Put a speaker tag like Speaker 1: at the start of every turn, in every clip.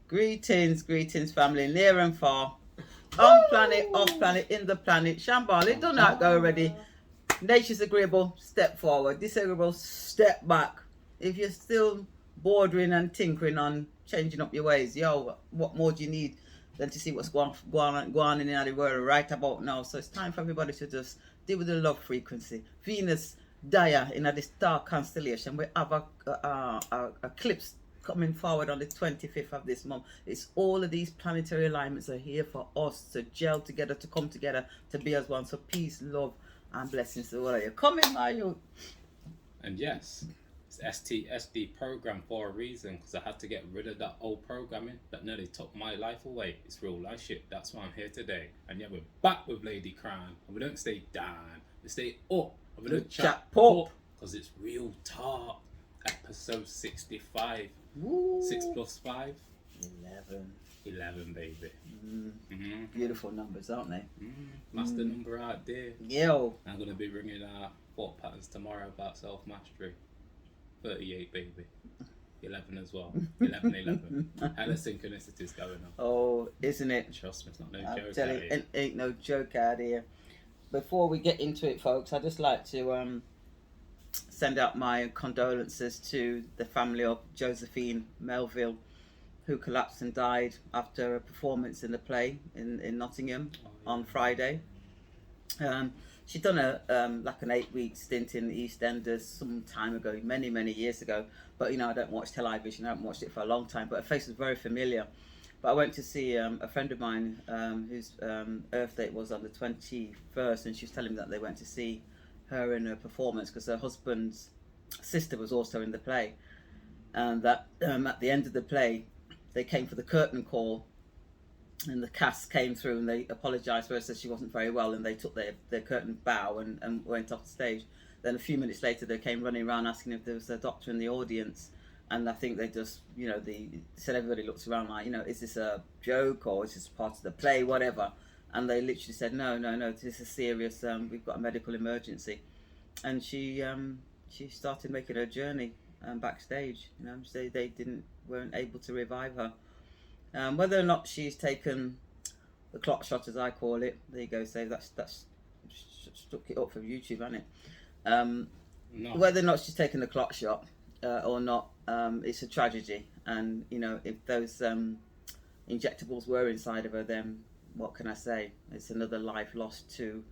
Speaker 1: Greetings, family, near and far. On planet, off planet, in the planet. Shambhala, do not go already. Nature's agreeable, step forward. Disagreeable, step back. If you're still bordering and tinkering on changing up your ways, yo, what more do you need than to see what's going on in the world right about now? So it's time for everybody to just deal with the love frequency. Venus, Dia in this dark constellation. We have a eclipse coming forward on the 25th of this month. It's all of these planetary alignments are here for us to gel together, to come together, to be as one. So peace, love, and blessings to all of you. Come in, my youth.
Speaker 2: And yes, it's STSD program for a reason, because I had to get rid of that old programming that nearly took my life away. It's real life shit. That's why I'm here today. And yeah, we're back with Ladycrowne, and we don't stay down, we stay up, and we don't chat pop, because it's real talk. Episode 65.
Speaker 1: Woo.
Speaker 2: 6 plus 5?
Speaker 1: 11,
Speaker 2: baby.
Speaker 1: Beautiful numbers, aren't they?
Speaker 2: Master number out there.
Speaker 1: Yo.
Speaker 2: I'm going to be bringing thought patterns tomorrow about self-mastery. 38, baby. 11 as well. 11. Hella synchronicities going on.
Speaker 1: Oh, isn't it?
Speaker 2: Trust me, it's not no
Speaker 1: I'll
Speaker 2: joke
Speaker 1: tell
Speaker 2: out
Speaker 1: you,
Speaker 2: here.
Speaker 1: it ain't no joke out here. Before we get into it, folks, I'd just like to send out my condolences to the family of Josephine Melville, who collapsed and died after a performance in the play in Nottingham on Friday. She'd done like an 8-week stint in the EastEnders some time ago, many years ago. But I don't watch television. I haven't watched it for a long time. But her face was very familiar. But I went to see a friend of mine whose Earth date was on the 21st, and she was telling me that they went to see her in a performance because her husband's sister was also in the play, and that at the end of the play they came for the curtain call, and the cast came through and they apologised for her, said she wasn't very well, and they took their curtain bow and went off the stage. Then a few minutes later they came running around asking if there was a doctor in the audience, and I think they just they said everybody looked around like, is this a joke or is this part of the play, whatever. And they literally said, no, this is serious. We've got a medical emergency. And she started making her journey backstage. They weren't able to revive her. Whether or not she's taken the clock shot, as I call it, there you go, Save. That's stuck it up from YouTube, hasn't it?
Speaker 2: No.
Speaker 1: Whether or not she's taken the clock shot or not, it's a tragedy. And if those injectables were inside of her, then what can I say? It's another life lost to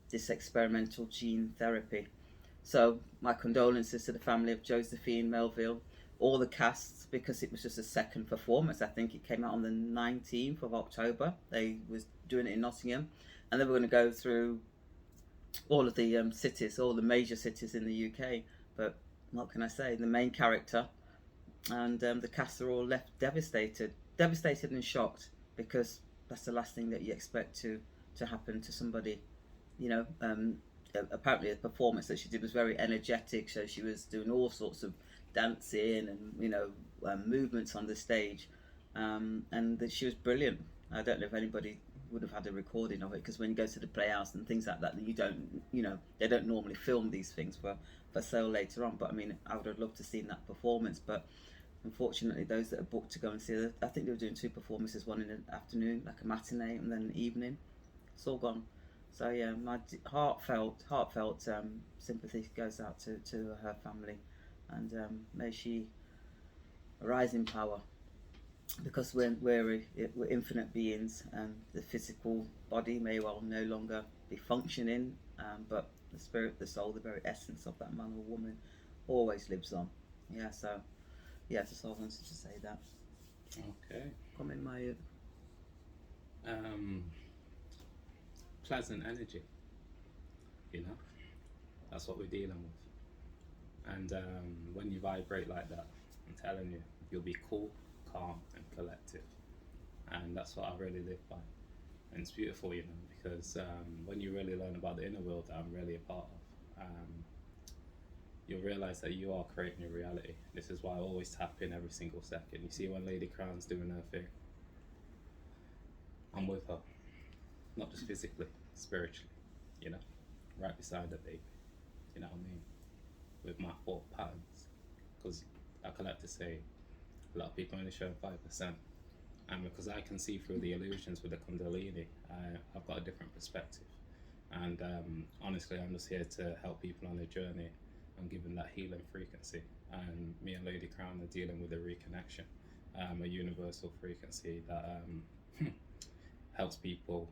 Speaker 1: this experimental gene therapy. So my condolences to the family of Josephine Melville, all the casts, because it was just a second performance. I think it came out on the 19th of October. They was doing it in Nottingham, and they were going to go through all of the cities, all the major cities in the UK. But what can I say? The main character and the cast are all left devastated and shocked, because that's the last thing that you expect to happen to somebody. Apparently the performance that she did was very energetic, so she was doing all sorts of dancing and movements on the stage, and that she was brilliant. I don't know if anybody would have had a recording of it, because when you go to the playhouse and things like that, you don't, they don't normally film these things for sale later on. But I mean, I would have loved to have seen that performance, but unfortunately those that are booked to go and see it, I think they were doing 2 performances, one in the afternoon, like a matinee, and then an evening. It's all gone. So yeah, my heartfelt sympathy goes out to her family, and may she rise in power, because we're infinite beings, and the physical body may well no longer be functioning, but the spirit, the soul, the very essence of that man or woman always lives on. Yeah, so yeah, just I wanted to say that.
Speaker 2: Okay.
Speaker 1: Come in, my
Speaker 2: pleasant energy, that's what we're dealing with. And when you vibrate like that, I'm telling you, you'll be cool, calm and collective, and that's what I really live by. And it's beautiful, because when you really learn about the inner world that I'm really a part of, you'll realize that you are creating your reality. This is why I always tap in every single second. You see, when Ladycrowne's doing her thing, I'm with her, not just physically, spiritually, right beside her, baby. You know what I mean? With my thought patterns, because I like to say, A lot of people only show 5%. And because I can see through the illusions with the Kundalini, I've got a different perspective. And honestly, I'm just here to help people on their journey and give them that healing frequency. And me and Ladycrowne are dealing with a reconnection, a universal frequency that helps people,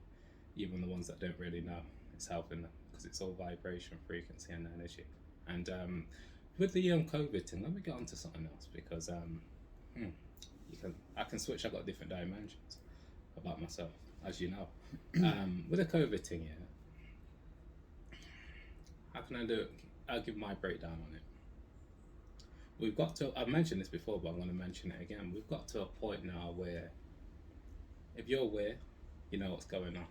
Speaker 2: even the ones that don't really know. It's helping them because it's all vibration, frequency, and energy. And with the COVID thing, let me get on to something else because I can switch. I've got different dimensions about myself, as you know. With the COVID thing, yeah, how can I do it? I'll give my breakdown on it. We've got to, I've mentioned this before, but I'm going to mention it again. We've got to a point now where if you're aware, you know what's going on.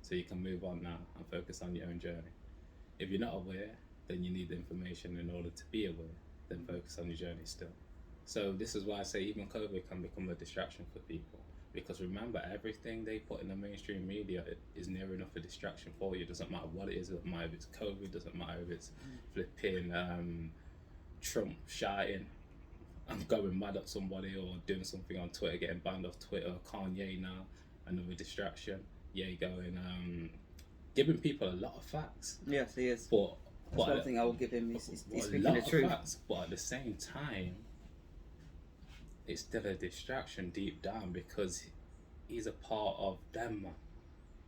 Speaker 2: So you can move on now and focus on your own journey. If you're not aware, then you need the information in order to be aware, then focus on your journey still. So this is why I say even COVID can become a distraction for people. Because remember, everything they put in the mainstream media is near enough a distraction for you. It doesn't matter what it is, it doesn't matter if it's COVID, it doesn't matter if it's flipping Trump shouting and going mad at somebody or doing something on Twitter, getting banned off Twitter, Kanye now, another distraction. Yeah, going giving people a lot of facts.
Speaker 1: Yes, he is.
Speaker 2: But
Speaker 1: that's one thing I will give him. He's speaking the truth.
Speaker 2: Facts, but at the same time, it's still a distraction deep down because he's a part of them, man.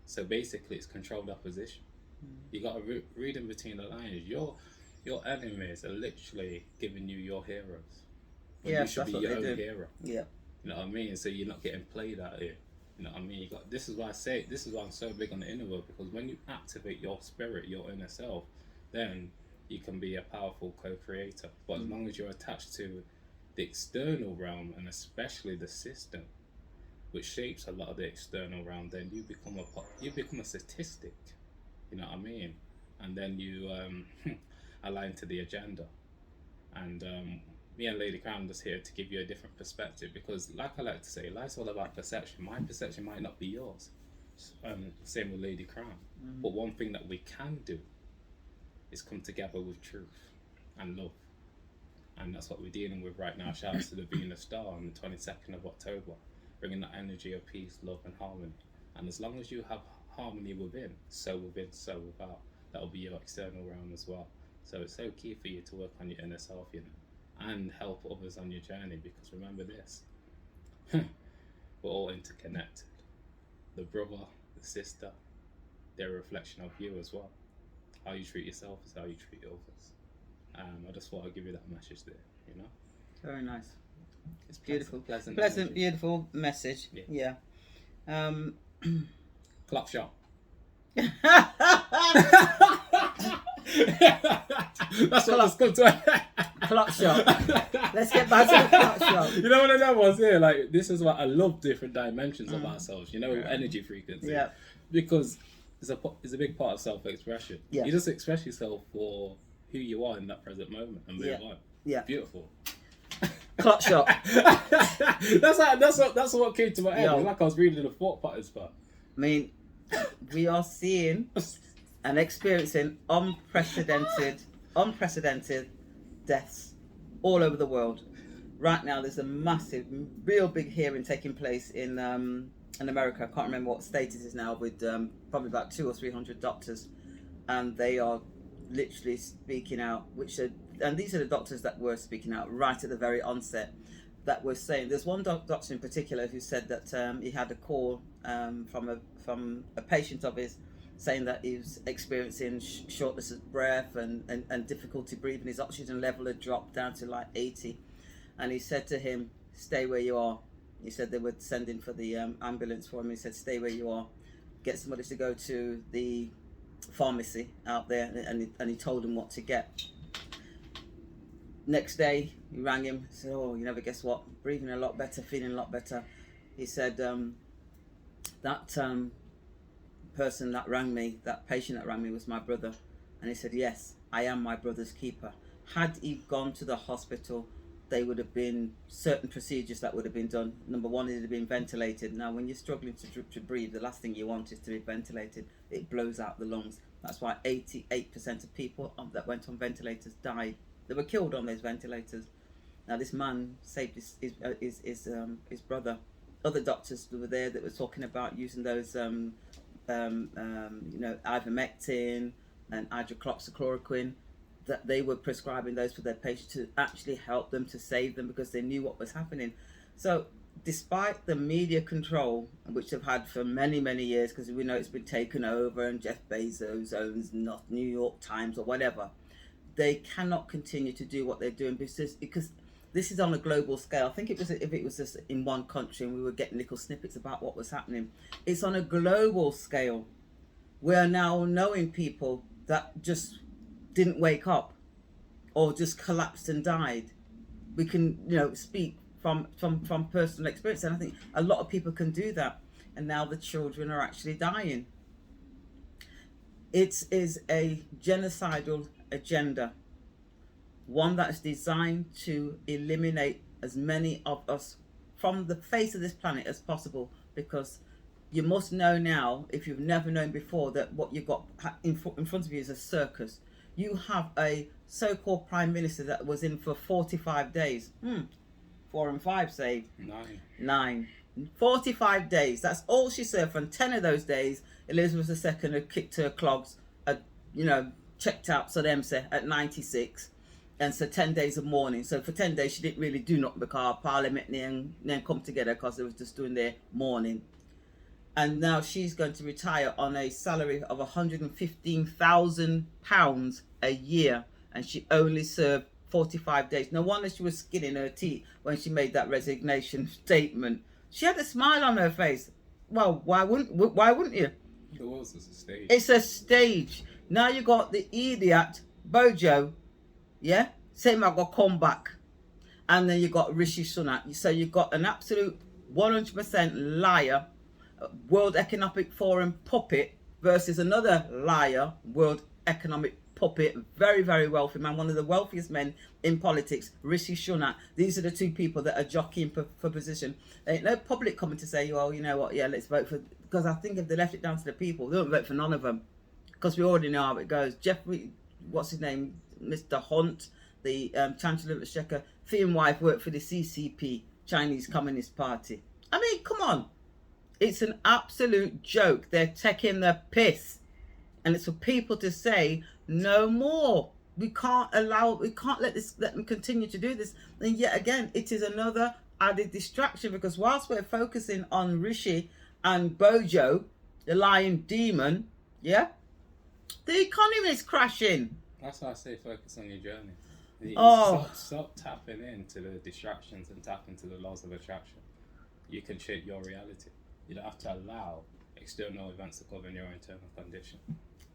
Speaker 2: So basically, it's controlled opposition. You got to read in between the lines. Your enemies are literally giving you your heroes.
Speaker 1: Yeah,
Speaker 2: you should be your own hero.
Speaker 1: Yeah.
Speaker 2: You know what I mean? So you're not getting played out here. You know what I mean? This is why I say, this is why I'm so big on the inner world, because when you activate your spirit, your inner self, then you can be a powerful co-creator. But as long as you're attached to the external realm, and especially the system, which shapes a lot of the external realm, then you become a statistic. You know what I mean? And then you align to the agenda. And me and Ladycrowne just here to give you a different perspective, because like I like to say, life's all about perception. My perception might not be yours. Same with Ladycrowne. But one thing that we can do is come together with truth and love. And that's what we're dealing with right now. Shout out to the Venus Star on the 22nd of October, bringing that energy of peace, love and harmony. And as long as you have harmony within, so without, that'll be your external realm as well. So it's so key for you to work on your inner self, you know, and help others on your journey, because remember this, we're all interconnected. The brother, the sister, they're a reflection of you as well. How you treat yourself is how you treat others. I just thought I'd give you that message there, you know.
Speaker 1: Very nice.
Speaker 2: It's
Speaker 1: Beautiful,
Speaker 2: pleasant,
Speaker 1: beautiful message. Yeah.
Speaker 2: Clock shop. That's what let's come to.
Speaker 1: Clock shop. Let's get back to the clock shop.
Speaker 2: You know what I know was here? Like, this is why I love different dimensions of ourselves. You know, energy frequency.
Speaker 1: Yeah.
Speaker 2: Because it's a big part of self-expression.
Speaker 1: Yeah.
Speaker 2: You just express yourself for who you are in that present moment and move on.
Speaker 1: Yeah.
Speaker 2: Beautiful.
Speaker 1: Clock shop.
Speaker 2: That's what came to my head. It's like I was reading the thought patterns part.
Speaker 1: I mean, we are seeing and experiencing unprecedented deaths all over the world. Right now, there's a massive, real big hearing taking place in America. I can't remember what state it is now, with probably about 200 or 300 doctors, and they are literally speaking out. And these are the doctors that were speaking out right at the very onset. That were saying, there's one doctor in particular who said that he had a call from a patient of his, saying that he was experiencing shortness of breath and difficulty breathing. His oxygen level had dropped down to like 80, and he said to him, "Stay where you are." He said they were sending for the ambulance for him. He said, "Stay where you are. Get somebody to go to the pharmacy out there," and he told him what to get. Next day, he rang him. He said, "Oh, you never guess what? Breathing a lot better, feeling a lot better." He said, that person that rang me, that patient that rang me, was my brother. And he said, "Yes, I am my brother's keeper." Had he gone to the hospital, there would have been certain procedures that would have been done. Number one, it would have been ventilated. Now, when you're struggling to breathe, the last thing you want is to be ventilated. It blows out the lungs. That's why 88% of people that went on ventilators died. They were killed on those ventilators. Now this man saved his brother. Other doctors were there that were talking about using those ivermectin and hydroxychloroquine, that they were prescribing those for their patients to actually help them, to save them, because they knew what was happening. So despite the media control, which they've had for many, many years, because we know it's been taken over and Jeff Bezos owns not New York Times or whatever, they cannot continue to do what they're doing, because this is on a global scale. I think if it was just in one country and we were getting little snippets about what was happening, it's on a global scale. We're now knowing people that just didn't wake up or just collapsed and died. We can, speak from personal experience, and I think a lot of people can do that. And now the children are actually dying. It is a genocidal agenda, one that is designed to eliminate as many of us from the face of this planet as possible, because you must know now, if you've never known before, that what you've got in front of you is a circus. You have a so-called prime minister that was in for 45 days. 4 and 5 saved. 9. 45 days. That's all she served. From 10 of those days, Elizabeth II had kicked her clogs, checked out, so them say, at 96. And so 10 days of mourning. So for 10 days, she didn't really do nothing, because Parliament then come together, because they was just doing their mourning. And now she's going to retire on a salary of £115,000 a year, and she only served 45 days. No wonder she was skinning her teeth when she made that resignation statement. She had a smile on her face. Well, why wouldn't you?
Speaker 2: It was a stage.
Speaker 1: It's a stage. Now you got the idiot Bojo, saying I got come back, and then you got Rishi Sunak. So you got an absolute 100% liar, World Economic Forum puppet, versus another liar, World Economic puppet, very, very wealthy man, one of the wealthiest men in politics, Rishi Sunak. These are the two people that are jockeying for position. There ain't no public coming to say, well, you know what, let's vote for, because I think if they left it down to the people, they won't vote for none of them, because we already know how it goes. Jeffrey, what's his name, Mr. Hunt, the Chancellor of Exchequer, Fee and wife worked for the CCP, Chinese Communist Party. I mean, come on. It's an absolute joke. They're taking the piss. And it's for people to say, no more. We can't let them continue to do this. And yet again, it is another added distraction, because whilst we're focusing on Rishi and Bojo, the lying demon, the economy is crashing.
Speaker 2: That's why I say focus on your journey. Stop tapping into the distractions and tap into the laws of attraction. You can shape your reality. You don't have to allow external events to govern your internal condition.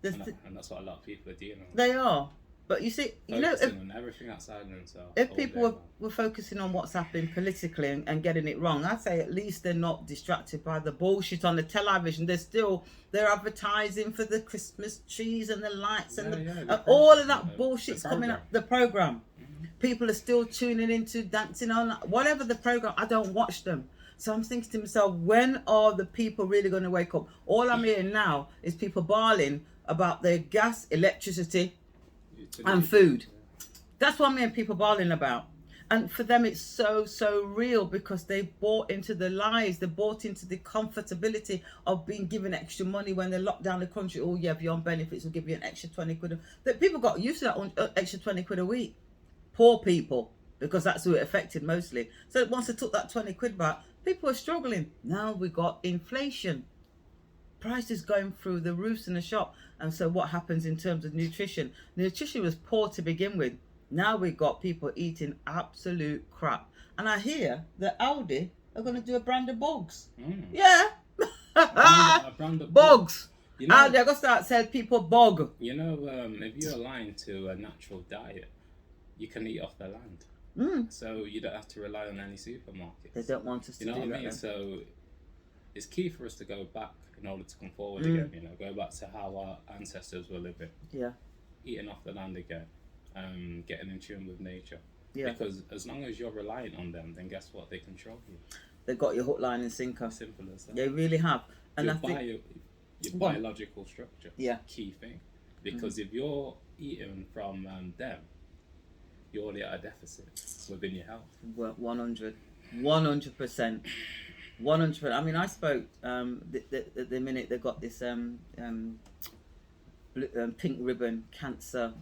Speaker 2: And that's what a lot of people are dealing with.
Speaker 1: They are. But you see,
Speaker 2: focusing on everything outside themselves.
Speaker 1: If people were focusing on what's happening politically and getting it wrong, I'd say at least they're not distracted by the bullshit on the television. They're advertising for the Christmas trees and the lights and all of that bullshit's coming up. The program. Mm-hmm. People are still tuning into Dancing on whatever the program. I don't watch them. So I'm thinking to myself, when are the people really going to wake up? All I'm hearing now is people bawling about their gas, electricity, and food. That's what I'm hearing people bawling about. And for them, it's so real, because they bought into the lies. They bought into the comfortability of being given extra money when they locked down the country. Oh, yeah, if you're on benefits, we'll give you an extra 20 quid. That people got used to that extra 20 quid a week. Poor people, because that's who it affected mostly. So once they took that 20 quid back, people are struggling. Now we got inflation. Prices going through the roofs in the shop. And so what happens in terms of nutrition? Nutrition was poor to begin with. Now we've got people eating absolute crap. And I hear that Aldi are going to do a brand of bugs. Yeah.
Speaker 2: A brand of
Speaker 1: bugs. Aldi are going to start selling people bug.
Speaker 2: If you're aligned to a natural diet, you can eat off the land. So you don't have to rely on any supermarkets.
Speaker 1: They don't want us to do that. You know what I mean?
Speaker 2: So it's key for us to go back in order to come forward again. Go back to how our ancestors were living. Yeah. Eating off the land again. Getting in tune with nature. Yeah. Because as long as you're reliant on them, then guess what? They control you.
Speaker 1: They've got your hook, line, and sinker.
Speaker 2: Simple as that.
Speaker 1: They really have. And
Speaker 2: your biological structure. Yeah. Key thing. Because if you're eating from them, you're already at a deficit within your health.
Speaker 1: 100%. 100%. I mean, I spoke the minute they got this pink ribbon cancer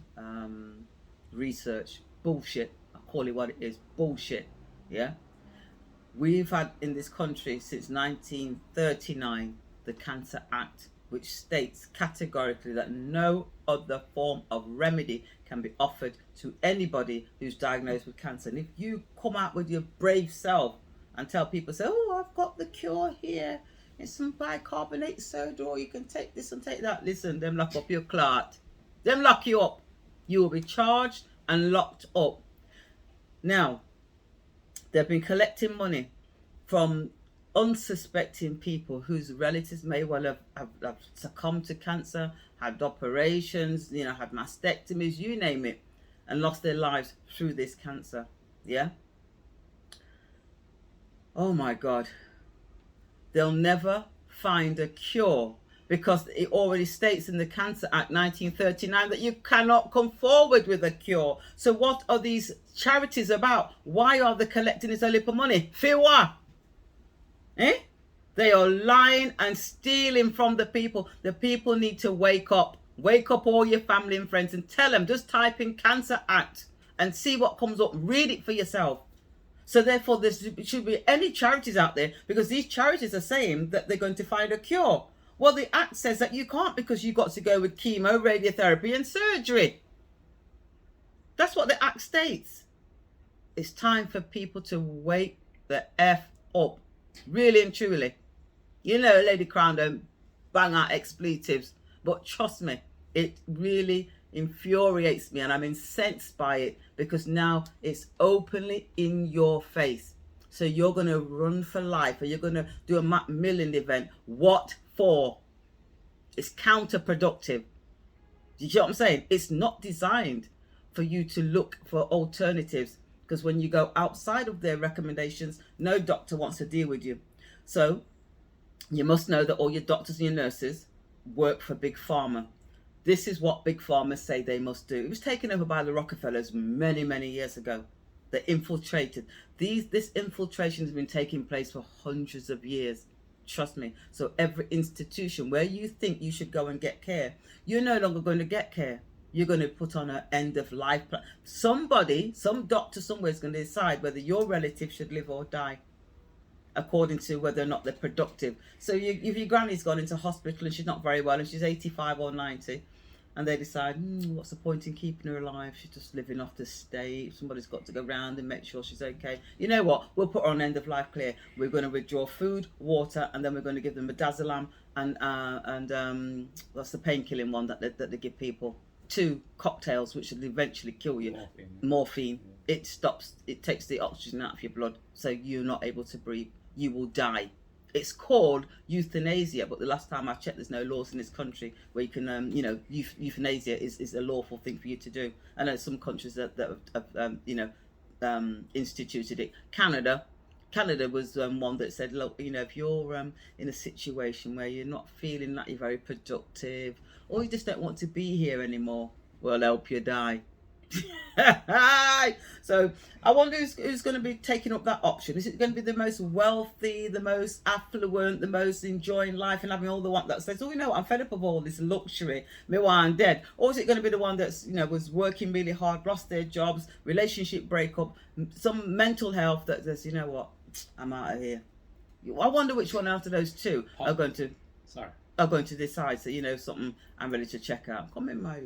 Speaker 1: research bullshit. I call it what it is, bullshit. Yeah, we've had in this country since 1939 the Cancer Act, which states categorically that no other form of remedy can be offered to anybody who's diagnosed with cancer. And if you come out with your brave self and tell people, say, oh, I've got the cure here, it's some bicarbonate soda, or you can take this and take that. Listen, them lock up your clot. Them lock you up. You will be charged and locked up. Now, they've been collecting money from unsuspecting people whose relatives may well have succumbed to cancer, had operations, had mastectomies, you name it, and lost their lives through this cancer. Yeah? Oh my God. They'll never find a cure because it already states in the Cancer Act 1939 that you cannot come forward with a cure. So what are these charities about? Why are they collecting this little money? For what? Eh? They are lying and stealing from the people. The people need to wake up. Wake up, all your family and friends, and tell them, just type in Cancer Act and see what comes up. Read it for yourself. So therefore, there should be any charities out there, because these charities are saying that they're going to find a cure. Well, the Act says that you can't, because you've got to go with chemo, radiotherapy and surgery. That's what the Act states. It's time for people to wake the F up. Really and truly. Ladycrowne don't bang out expletives, but trust me, it really infuriates me, and I'm incensed by it, because now it's openly in your face. So you're going to run for life, or you're going to do a Macmillan event. What for? It's counterproductive. Do you get what I'm saying? It's not designed for you to look for alternatives, because when you go outside of their recommendations, no doctor wants to deal with you. So you must know that all your doctors and your nurses work for Big Pharma. This is what Big Pharma say they must do. It was taken over by the Rockefellers many, many years ago. They infiltrated. This infiltration has been taking place for hundreds of years. Trust me. So every institution where you think you should go and get care, you're no longer going to get care. You're going to put on an end of life plan. Somebody, some doctor somewhere is going to decide whether your relative should live or die, according to whether or not they're productive. So if your granny's gone into hospital and she's not very well, and she's 85 or 90, and they decide, what's the point in keeping her alive? She's just living off the state. Somebody's got to go round and make sure she's okay. You know what? We'll put her on end of life care. We're going to withdraw food, water, and then we're going to give them midazolam and what's the painkilling one that they give people? 2 cocktails, which will eventually kill you. Morphine. It takes the oxygen out of your blood, so you're not able to breathe. You will die. It's called euthanasia, but the last time I checked, there's no laws in this country where you can, euthanasia is a lawful thing for you to do. I know some countries that have instituted it. Canada was one that said, look, if you're in a situation where you're not feeling that you're very productive, or you just don't want to be here anymore, we'll help you die. So I wonder who's going to be taking up that option. Is it going to be the most wealthy, the most affluent, the most enjoying life and having all the one that says, I'm fed up of all this luxury, me while I'm dead? Or is it going to be the one that's was working really hard, lost their jobs, relationship breakup, some mental health that says, I'm out of here? I wonder which one out of those two are going to decide. So something I'm ready to check out. Come in, my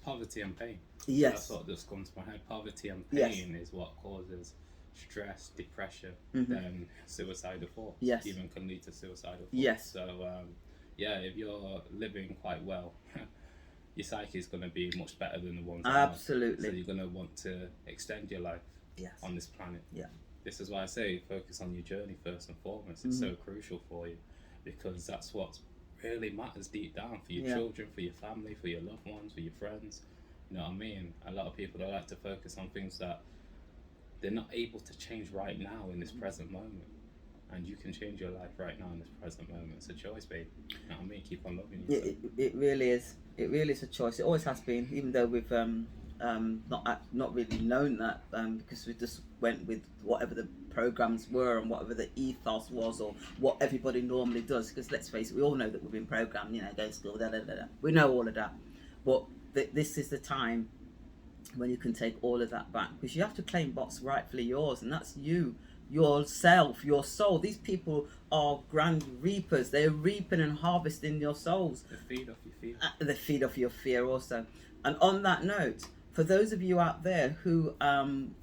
Speaker 2: poverty and pain.
Speaker 1: Yes.
Speaker 2: That's what just comes to my head. Poverty and pain is what causes stress, depression, then suicidal thoughts.
Speaker 1: Yes.
Speaker 2: Even can lead to suicidal thoughts.
Speaker 1: Yes.
Speaker 2: So, if you're living quite well, your psyche is going to be much better than the ones.
Speaker 1: Absolutely.
Speaker 2: So you're going to want to extend your life on this planet.
Speaker 1: Yeah.
Speaker 2: This is why I say focus on your journey first and foremost. It's so crucial for you, because that's what really matters deep down for your children, for your family, for your loved ones, for your friends. You know what I mean? A lot of people, they like to focus on things that they're not able to change right now in this present moment. And you can change your life right now in this present moment. It's a choice, babe. You know what I mean? Keep on loving yourself.
Speaker 1: It really is. It really is a choice. It always has been, even though we've not really known that, because we just went with whatever the programs were and whatever the ethos was, or what everybody normally does. Because let's face it, we all know that we've been programmed. You know, go to school, da da da da. We know all of that, but this is the time when you can take all of that back, because you have to claim what's rightfully yours, and that's you, yourself, your soul. These people are grand reapers. They're reaping and harvesting your souls.
Speaker 2: They feed off your fear.
Speaker 1: They feed off your fear also. And on that note, for those of you out there who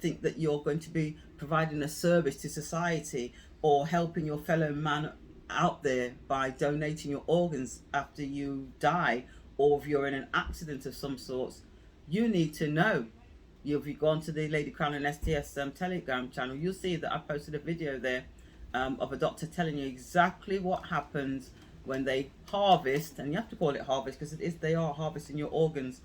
Speaker 1: think that you're going to be providing a service to society or helping your fellow man out there by donating your organs after you die, or if you're in an accident of some sorts, you need to know. If you've gone to the Ladycrowne and STS Telegram channel, you'll see that I posted a video there of a doctor telling you exactly what happens when they harvest, and you have to call it harvest because they are harvesting your organs.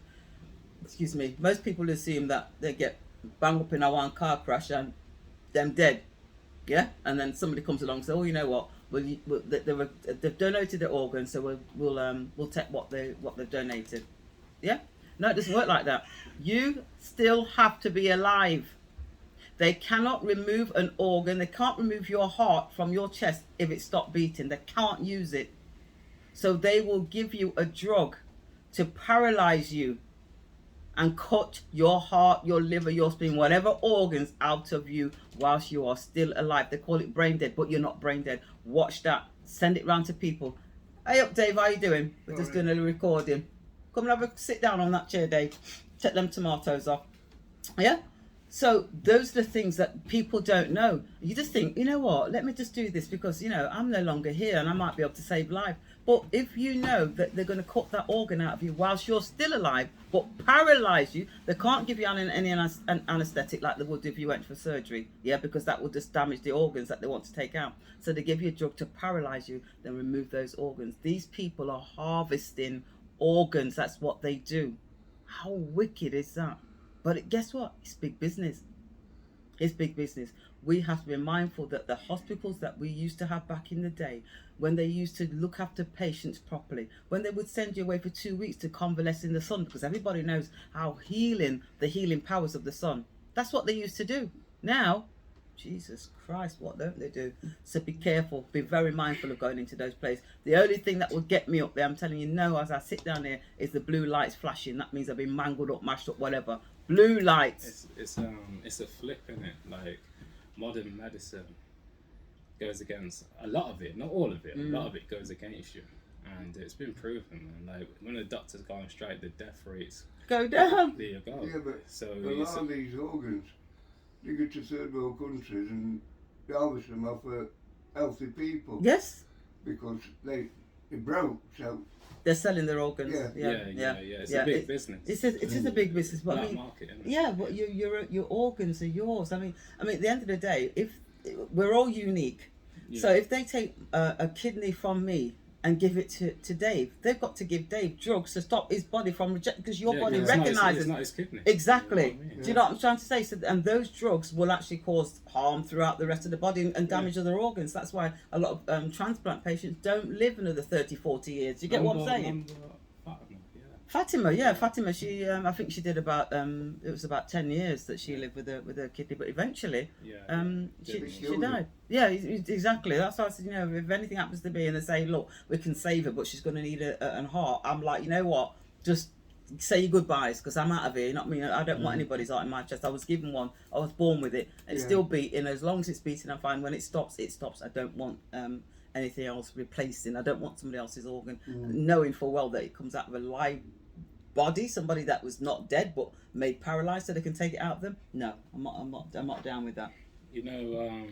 Speaker 1: Excuse me. Most people assume that they get bang up in a one car crash and them dead, yeah, and then somebody comes along and says, oh, you know what, they've donated their organs, so we'll take what they've donated. Yeah. No, it doesn't work like that. You still have to be alive. They cannot remove an organ. They can't remove your heart from your chest if it stopped beating. They can't use it. So they will give you a drug to paralyze you and cut your heart, your liver, your spleen, whatever organs out of you whilst you are still alive. They call it brain dead, but you're not brain dead. Watch that. Send it round to people. Hey up, Dave, how you doing? We're just doing a recording. Come and have a sit down on that chair, Dave. Take them tomatoes off. Yeah? So those are the things that people don't know. You just think, you know what, let me just do this because, you know, I'm no longer here and I might be able to save life. But if you know that they're going to cut that organ out of you whilst you're still alive, but paralyze you, they can't give you any anesthetic like they would if you went for surgery. Yeah, because that will just damage the organs that they want to take out. So they give you a drug to paralyze you, then remove those organs. These people are harvesting organs. That's what they do. How wicked is that? But guess what? It's big business. It's big business. We have to be mindful that the hospitals that we used to have back in the day, when they used to look after patients properly, when they would send you away for 2 weeks to convalesce in the sun, because everybody knows how the healing powers of the sun. That's what they used to do. Now, Jesus Christ, what don't they do? So be careful, be very mindful of going into those places. The only thing that will get me up there, I'm telling you no, as I sit down here, is the blue lights flashing. That means I've been mangled up, mashed up, whatever. Blue lights.
Speaker 2: It's a flip, in it. Like, modern medicine goes against a lot of it, not all of it. A lot of it goes against you, and it's been proven. Man. Like when the doctors go on strike, the death rates
Speaker 1: go down.
Speaker 2: There you go.
Speaker 3: Yeah, but
Speaker 2: so
Speaker 3: a lot of these organs, they go to third world countries and they harvest them off healthy people.
Speaker 1: Yes.
Speaker 3: Because they broke, so
Speaker 1: they're selling their organs.
Speaker 2: Yeah. It's a big business.
Speaker 1: It is a big business, but
Speaker 2: Black market, isn't it?
Speaker 1: Yeah, but your organs are yours. I mean, at the end of the day, if we're all unique, so if they take a kidney from me and give it to Dave, they've got to give Dave drugs to stop his body from rejecting, because your body recognises
Speaker 2: it's not his kidney.
Speaker 1: Exactly.
Speaker 2: You know what I mean?
Speaker 1: Do you know what I'm trying to say? So, and those drugs will actually cause harm throughout the rest of the body and damage other organs. That's why a lot of transplant patients don't live another 30, 40 years. Do you get what I'm saying? Fatima, she I think she did about it was about 10 years that she lived with her kidney, but eventually she died. Yeah, exactly. That's why I said, you know, if anything happens to me and they say, look, we can save her, but she's going to need a heart, I'm like, you know what, just say your goodbyes, because I'm out of here. You know what I mean? I don't want anybody's heart in my chest. I was given one, I was born with it, and it's still beating. As long as it's beating, I'm fine. When it stops, it stops. I don't want anything else replacing. I don't want somebody else's organ, knowing full well that it comes out of a live body, somebody that was not dead but made paralyzed, so they can take it out of them. No, I'm not down with that.
Speaker 2: You know,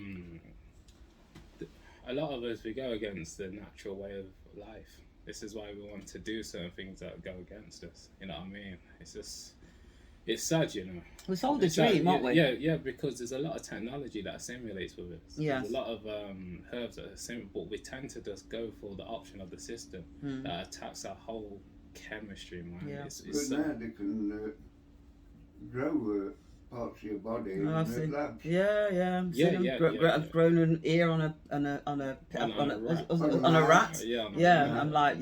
Speaker 2: a lot of us, we go against the natural way of life. This is why we want to do certain things that go against us. You know what I mean? It's just, it's sad, you know.
Speaker 1: We sold a dream, aren't we?
Speaker 2: Yeah, because there's a lot of technology that assimilates with us.
Speaker 1: Yes.
Speaker 2: There's a lot of herbs that assimilate, but we tend to just go for the option of the system that attacks our whole chemistry, man.
Speaker 1: Yeah.
Speaker 3: But now they can grow parts of your body in the labs.
Speaker 1: I've grown an ear on a rat. I'm like,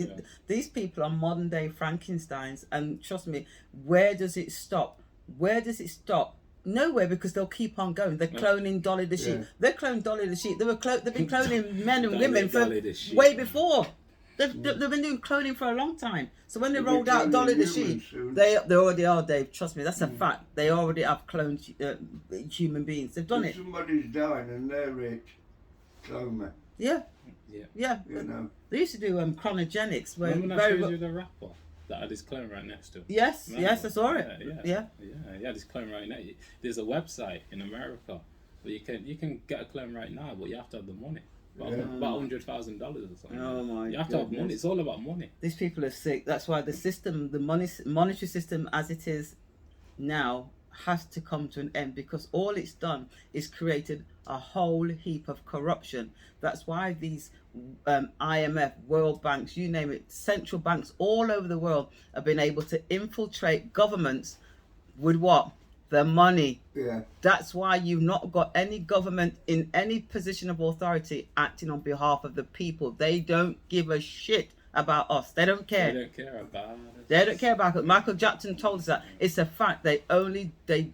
Speaker 1: these people are modern day Frankensteins, and trust me, where does it stop? Where does it stop? Nowhere, because they'll keep on going. They're cloning Dolly the sheep.
Speaker 3: Yeah.
Speaker 1: They're cloning Dolly the sheep. They've been cloning men and
Speaker 2: Dolly-
Speaker 1: women for
Speaker 2: Dolly the sheep.
Speaker 1: way before. They've been doing cloning for a long time. So when they
Speaker 3: They'll be
Speaker 1: rolled out
Speaker 3: cloning
Speaker 1: Dolly the
Speaker 3: humans
Speaker 1: sheep,
Speaker 3: soon.
Speaker 1: they already are, Dave. Trust me, that's a fact. They already have cloned human beings. They've done
Speaker 3: If
Speaker 1: it.
Speaker 3: somebody's dying and they're rich, clone me,
Speaker 1: Yeah,
Speaker 2: Yeah.
Speaker 1: yeah.
Speaker 3: you know.
Speaker 1: They used to do chronogenics. Where
Speaker 2: Remember when I showed you the rapper that had his clone right next to him?
Speaker 1: Yes,
Speaker 2: Remember?
Speaker 1: yes, I saw it.
Speaker 2: Yeah. Yeah, this clone right now. There's a website in America where you can get a clone right now, but you have to have the money. About
Speaker 3: Yeah.
Speaker 2: $100,000 or something.
Speaker 1: Oh my
Speaker 2: You have to have
Speaker 1: goodness.
Speaker 2: money. It's all about money.
Speaker 1: These people are sick. That's why the system, the monetary system as it is now, has to come to an end, because all it's done is created a whole heap of corruption. That's why these IMF, World Banks, you name it, central banks all over the world have been able to infiltrate governments with what? The money.
Speaker 3: Yeah.
Speaker 1: That's why you've not got any government in any position of authority acting on behalf of the people. They don't give a shit about us. They don't care.
Speaker 2: They don't care about it.
Speaker 1: They don't care about it. Michael Jackson told us that. It's a fact. They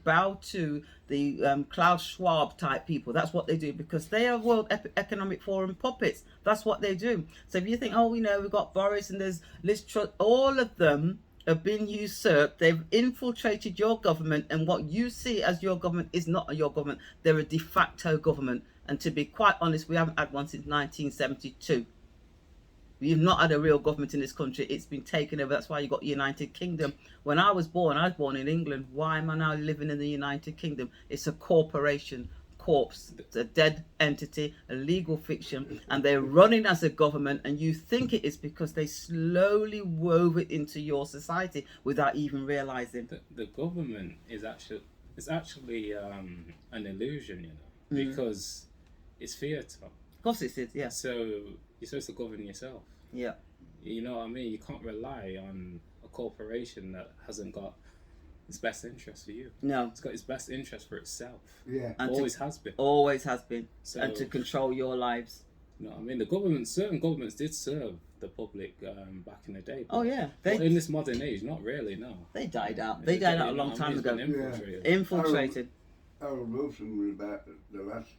Speaker 1: bow to the Klaus Schwab type people. That's what they do, because they are World Economic Forum puppets. That's what they do. So if you think, oh, we've got Boris and there's Liz Truss, all of them have been usurped. They've infiltrated your government, and what you see as your government is not your government. They're a de facto government. And to be quite honest, we haven't had one since 1972. We've not had a real government in this country. It's been taken over. That's why you got the United Kingdom. When I was born in England. Why am I now living in the United Kingdom? It's a corporation, corpse. It's a dead entity, a legal fiction, and they're running as a government, and you think it is because they slowly wove it into your society without even realizing.
Speaker 2: The government is actually an illusion, because it's theatre.
Speaker 1: Of course it is, yeah.
Speaker 2: So you're supposed to govern yourself.
Speaker 1: Yeah.
Speaker 2: You know what I mean? You can't rely on a corporation that hasn't got its best interest for you.
Speaker 1: No.
Speaker 2: It's got its best interest for itself.
Speaker 3: Yeah.
Speaker 1: And
Speaker 2: Always has been.
Speaker 1: Always has been.
Speaker 2: So,
Speaker 1: And to control your lives.
Speaker 2: You know what I mean? Certain governments did serve the public back in the day.
Speaker 1: Oh, yeah.
Speaker 2: But in this modern age, not really, no.
Speaker 1: They died out. They died out a long time ago. Infiltrated.
Speaker 3: Harold Wilson was about the last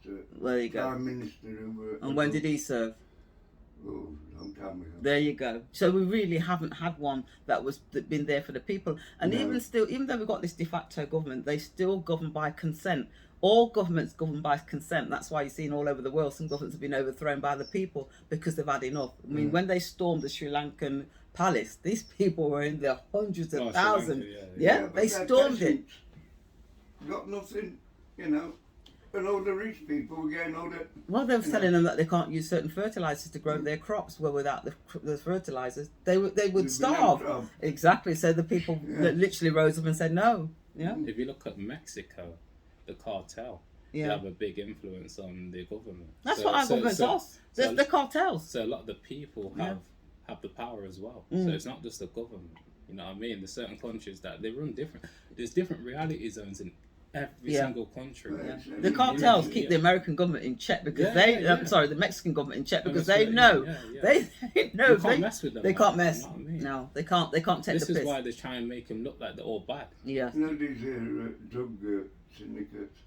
Speaker 1: There you go.
Speaker 3: Prime Minister who...
Speaker 1: And when did he serve?
Speaker 3: Oh, a long time ago.
Speaker 1: There you go. So we really haven't had one that been there for the people. And
Speaker 3: No.
Speaker 1: even though we've got this de facto government, they still govern by consent. All governments govern by consent. That's why you're seeing all over the world some governments have been overthrown by the people because they've had enough. I mean, when they stormed the Sri Lankan palace, these people were in their hundreds of thousands. Yeah,
Speaker 3: but
Speaker 1: they
Speaker 3: they're
Speaker 1: stormed it.
Speaker 3: peasants. Got nothing, you know. And all the rich people were getting all the...
Speaker 1: Well, they were telling them that they can't use certain fertilizers to grow their crops. Well, without the fertilizers, they would starve. Exactly. So the people that literally rose up and said no. Yeah.
Speaker 2: If you look at Mexico, the cartel, they have a big influence on the government.
Speaker 1: That's what our government does. The cartels.
Speaker 2: So a lot of the people have the power as well. So it's not just the government. You know what I mean? There's certain countries that they run different. There's different reality zones in every single country.
Speaker 1: Yeah. The cartels keep the American government in check because the Mexican government in check because they know they know
Speaker 2: you can't mess with them.
Speaker 1: They can't mess.
Speaker 2: You know what I mean?
Speaker 1: No, they can't. They can't take
Speaker 2: this
Speaker 1: the piss.
Speaker 2: This is why they try and make them look like they're all bad.
Speaker 1: Yeah.
Speaker 3: You know these drug syndicates.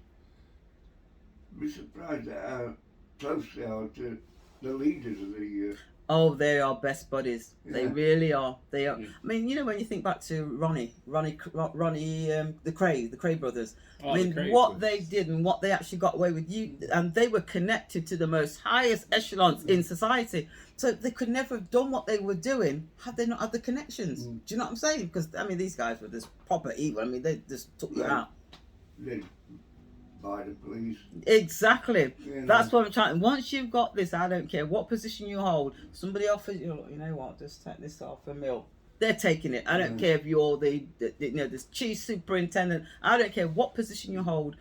Speaker 3: Be surprised at how close they are to the leaders of the.
Speaker 1: Oh, they are best buddies.
Speaker 3: Yeah.
Speaker 1: They really are. They are. I mean, you know, when you think back to Ronnie, the Cray brothers.
Speaker 2: Oh,
Speaker 1: I mean, what they did and what they actually got away with, and they were connected to the most highest echelons in society. So they could never have done what they were doing had they not had the connections. Do you know what I'm saying? Because I mean, these guys were just proper evil. I mean, they just took you out.
Speaker 3: By the police.
Speaker 1: Exactly.
Speaker 3: You know.
Speaker 1: That's what I'm trying. Once you've got this, I don't care what position you hold. Somebody offers you, you know what? Just take this off a mill. They're taking it. I don't care if you're the chief superintendent. I don't care what position you hold.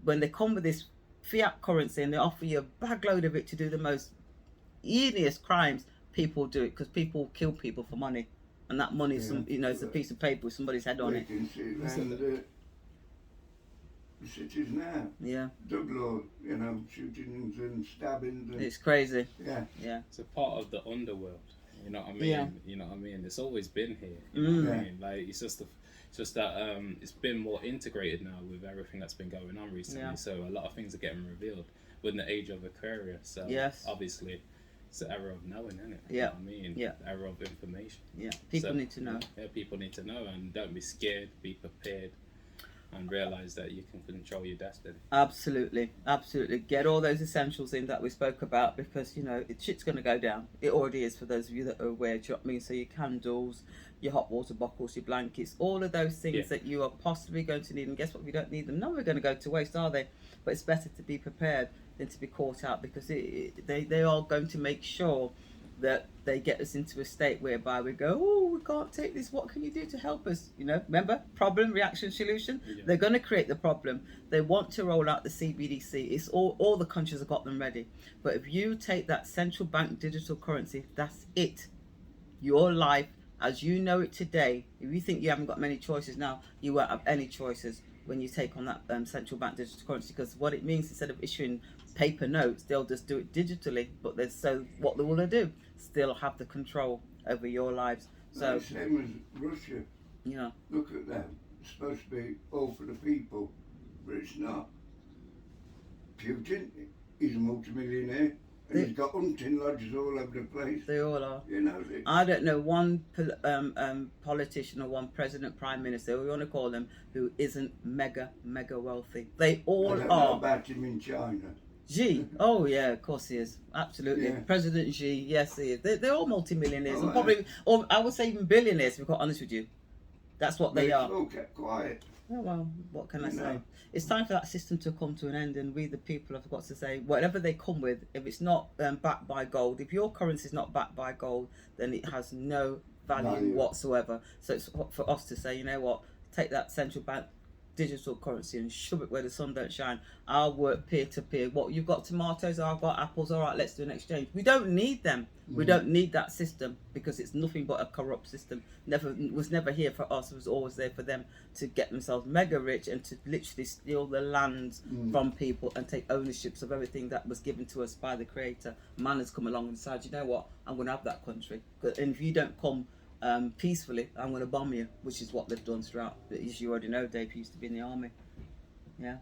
Speaker 1: When they come with this fiat currency and they offer you a bag load of it to do the most heinous crimes, people do it because people kill people for money, and that money is it's a piece of paper with somebody's head on it.
Speaker 3: The cities now.
Speaker 1: Yeah.
Speaker 3: Drug law, shootings and stabbings. And,
Speaker 1: it's crazy.
Speaker 3: Yeah.
Speaker 1: Yeah.
Speaker 2: It's a part of the underworld. You know what I mean?
Speaker 1: Yeah.
Speaker 2: You know what I mean? It's always been here. You know what I mean? Like it's just It's just that it's been more integrated now with everything that's been going on recently.
Speaker 1: Yeah.
Speaker 2: So a lot of things are getting revealed within the age of Aquarius. So
Speaker 1: Yes.
Speaker 2: obviously, it's the era of knowing, isn't it?
Speaker 1: Yeah.
Speaker 2: You know what I mean?
Speaker 1: Yeah.
Speaker 2: The era of information.
Speaker 1: Yeah, people
Speaker 2: So,
Speaker 1: need to know.
Speaker 2: Yeah, people need to know, and don't be scared. Be prepared, and realize that you can control your destiny.
Speaker 1: Absolutely, absolutely. Get all those essentials in that we spoke about, because you know shit's going to go down. It already is, for those of you that are aware. Do you know what I mean? So your candles, your hot water bottles, your blankets, all of those things
Speaker 2: Yeah.
Speaker 1: that you are possibly going to need. And guess what? We don't need them. None are going to go to waste, are they? But it's better to be prepared than to be caught out, because they are going to make sure that they get us into a state whereby we go, oh, we can't take this. What can you do to help us? You know, remember, problem, reaction, solution.
Speaker 2: Yeah.
Speaker 1: They're going to create the problem. They want to roll out the CBDC. It's all the countries have got them ready. But if you take that central bank digital currency, that's it. Your life as you know it today. If you think you haven't got many choices now, you won't have any choices when you take on that central bank digital currency, because what it means, instead of issuing paper notes, they'll just do it digitally. But so what they will do? Still have the control over your lives. So
Speaker 3: same as Russia.
Speaker 1: you know,
Speaker 3: Look at them. It's supposed to be all for the people, but it's not. Putin, he's a multimillionaire, and he's got hunting lodges all over the place.
Speaker 1: they all are.
Speaker 3: You know,
Speaker 1: I don't know one politician or one president, prime minister, whatever you want to call them, who isn't mega wealthy. They all
Speaker 3: I don't know
Speaker 1: are.
Speaker 3: about him in China.
Speaker 1: Xi, oh yeah, of course he is. Absolutely.
Speaker 3: Yeah.
Speaker 1: President Xi, yes he is. They're all multimillionaires,
Speaker 3: Oh,
Speaker 1: and probably, or I would say even billionaires, to be quite honest with you. That's what they
Speaker 3: But
Speaker 1: are.
Speaker 3: it's all kept quiet.
Speaker 1: Oh, well, what can I
Speaker 3: You
Speaker 1: say?
Speaker 3: know.
Speaker 1: It's time for that system to come to an end, and we, the people, have got to say, whatever they come with, if it's not backed by gold, if your currency is not backed by gold, then it has no value whatsoever. So it's for us to say, you know what, take that central bank digital currency and shove it where the sun don't shine. I'll work peer to peer. What, you've got tomatoes, I've got apples, all right, let's do an exchange. We don't need them. We don't need that system, because it's nothing but a corrupt system. Was never here for us. It was always there for them to get themselves mega rich and to literally steal the land from people and take ownerships of everything that was given to us by the Creator. Man has come along and decided, you know what, I'm going to have that country. And if you don't come peacefully, I'm going to bomb you, which is what they've done throughout. As you already know, Dave used to be in the army. Yeah.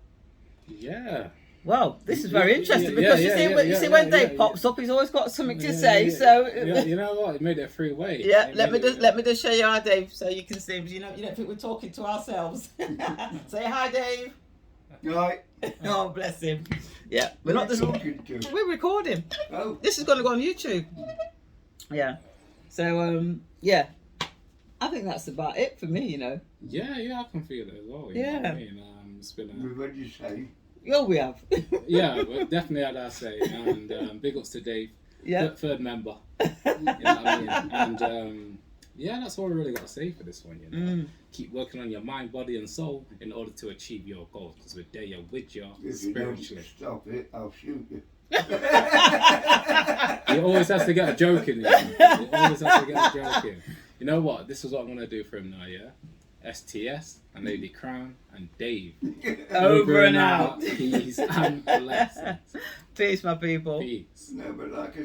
Speaker 2: Yeah.
Speaker 1: Well, this is very interesting, because you see when Dave pops up, he's always got something to say. So
Speaker 2: you know what? It made it a free way.
Speaker 1: yeah, let me just show you our Dave, so you can see him. You don't think we're talking to ourselves. Say hi, Dave.
Speaker 3: Right.
Speaker 1: Oh, bless him. Yeah, we're not just
Speaker 3: talking to.
Speaker 1: we're recording.
Speaker 3: Oh,
Speaker 1: This is going to go on YouTube. Yeah. So yeah, I think that's about it for me. You know.
Speaker 2: Yeah, I can feel it as well. You know what I mean? It's been
Speaker 3: what did you say?
Speaker 1: Oh, we have.
Speaker 2: yeah, but definitely had our say, and big ups to Dave,
Speaker 1: Yeah.
Speaker 2: third member. You know what I mean? And yeah, that's all I really got to say for this one. You know, keep working on your mind, body, and soul in order to achieve your goals. Because we're there, with you
Speaker 3: If you don't
Speaker 2: spiritually.
Speaker 3: stop it, I'll shoot you.
Speaker 2: He always has to get a joke in. He always has to get a joke in. You know what? This is what I'm gonna do for him now. Yeah. STS and Ladycrowne and Dave.
Speaker 1: Over and out.
Speaker 2: Peace and blessings.
Speaker 1: Peace, my people.
Speaker 2: Peace.
Speaker 3: No, but like I